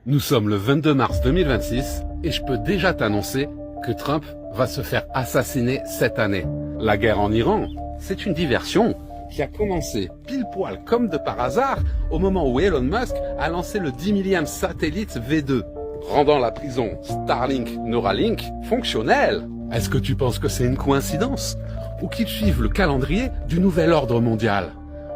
Nous sommes le 22 mars 2026 et je peux déjà t'annoncer que Trump va se faire assassiner cette année. La guerre en Iran, c'est une diversion qui a commencé pile poil comme de par hasard au moment où Elon Musk a lancé le 10 millième satellite V2, rendant la prison Starlink-Neuralink fonctionnelle. Est-ce que tu penses que c'est une coïncidence ou qu'ils suivent le calendrier du nouvel ordre mondial?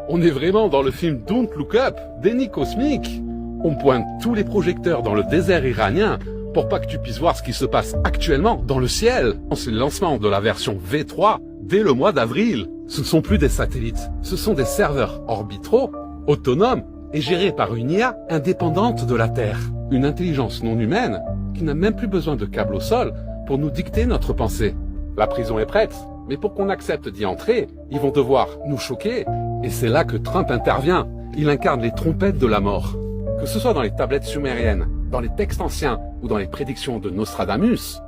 On est vraiment dans le film Don't Look Up, déni cosmique. On pointe tous les projecteurs dans le désert iranien pour pas que tu puisses voir ce qui se passe actuellement dans le ciel. C'est le lancement de la version V3 dès le mois d'avril. Ce ne sont plus des satellites, ce sont des serveurs orbitaux, autonomes et gérés par une IA indépendante de la Terre. Une intelligence non humaine qui n'a même plus besoin de câbles au sol pour nous dicter notre pensée. La prison est prête, mais pour qu'on accepte d'y entrer, ils vont devoir nous choquer. Et c'est là que Trump intervient. Il incarne les trompettes de la mort. Que ce soit dans les tablettes sumériennes, dans les textes anciens ou dans les prédictions de Nostradamus,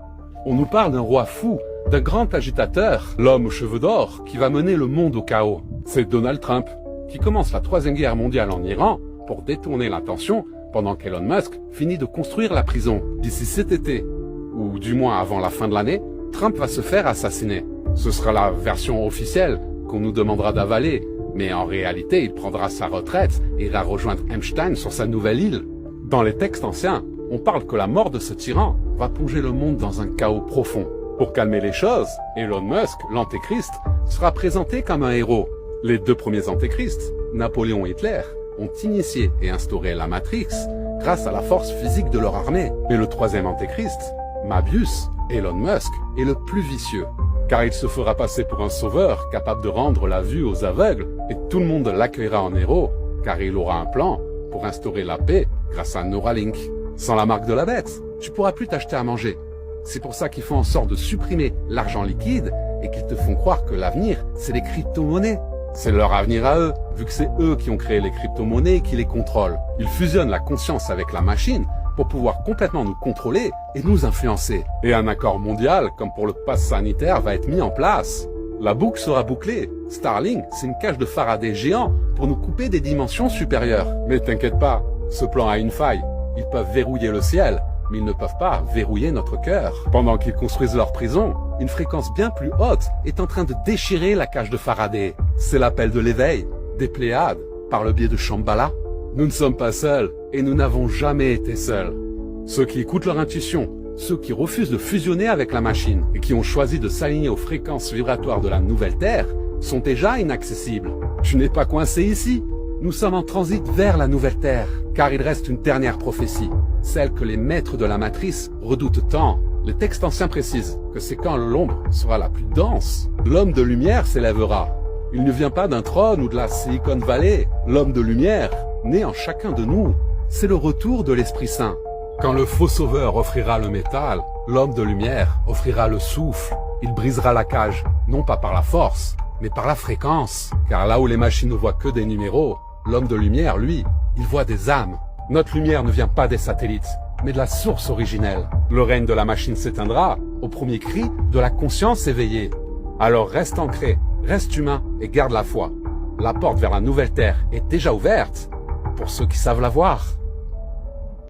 on nous parle d'un roi fou, d'un grand agitateur, l'homme aux cheveux d'or qui va mener le monde au chaos. C'est Donald Trump qui commence la troisième guerre mondiale en Iran pour détourner l'attention pendant qu'Elon Musk finit de construire la prison. D'ici cet été, ou du moins avant la fin de l'année, Trump va se faire assassiner. Ce sera la version officielle qu'on nous demandera d'avaler. Mais en réalité, il prendra sa retraite et ira rejoindre Epstein sur sa nouvelle île. Dans les textes anciens, on parle que la mort de ce tyran va plonger le monde dans un chaos profond. Pour calmer les choses, Elon Musk, l'antéchrist, sera présenté comme un héros. Les deux premiers antéchrists, Napoléon et Hitler, ont initié et instauré la Matrix grâce à la force physique de leur armée. Mais le troisième antéchrist, Mabius, Elon Musk, est le plus vicieux. Car il se fera passer pour un sauveur capable de rendre la vue aux aveugles et tout le monde l'accueillera en héros car il aura un plan pour instaurer la paix grâce à Neuralink. Sans la marque de la bête, tu pourras plus t'acheter à manger. C'est pour ça qu'ils font en sorte de supprimer l'argent liquide et qu'ils te font croire que l'avenir, c'est les crypto-monnaies. C'est leur avenir à eux, vu que c'est eux qui ont créé les crypto-monnaies et qui les contrôlent. Ils fusionnent la conscience avec la machine pour pouvoir complètement nous contrôler et nous influencer. Et un accord mondial, comme pour le pass sanitaire, va être mis en place. La boucle sera bouclée. Starlink, c'est une cage de Faraday géant pour nous couper des dimensions supérieures. Mais t'inquiète pas, ce plan a une faille. Ils peuvent verrouiller le ciel, mais ils ne peuvent pas verrouiller notre cœur. Pendant qu'ils construisent leur prison, une fréquence bien plus haute est en train de déchirer la cage de Faraday. C'est l'appel de l'éveil, des Pléiades, par le biais de Shambhala. Nous ne sommes pas seuls, et nous n'avons jamais été seuls. Ceux qui écoutent leur intuition, ceux qui refusent de fusionner avec la machine, et qui ont choisi de s'aligner aux fréquences vibratoires de la nouvelle Terre, sont déjà inaccessibles. Tu n'es pas coincé ici. Nous sommes en transit vers la nouvelle Terre, car il reste une dernière prophétie, celle que les maîtres de la matrice redoutent tant. Les textes anciens précisent que c'est quand l'ombre sera la plus dense, l'homme de lumière s'élèvera. Il ne vient pas d'un trône ou de la Silicon Valley. L'homme de lumière, né en chacun de nous, c'est le retour de l'Esprit Saint. Quand le faux sauveur offrira le métal, l'homme de lumière offrira le souffle. Il brisera la cage, non pas par la force, mais par la fréquence. Car là où les machines ne voient que des numéros, l'homme de lumière, lui, il voit des âmes. Notre lumière ne vient pas des satellites, mais de la source originelle. Le règne de la machine s'éteindra au premier cri de la conscience éveillée. Alors reste ancré, reste humain et garde la foi. La porte vers la nouvelle Terre est déjà ouverte pour ceux qui savent la voir.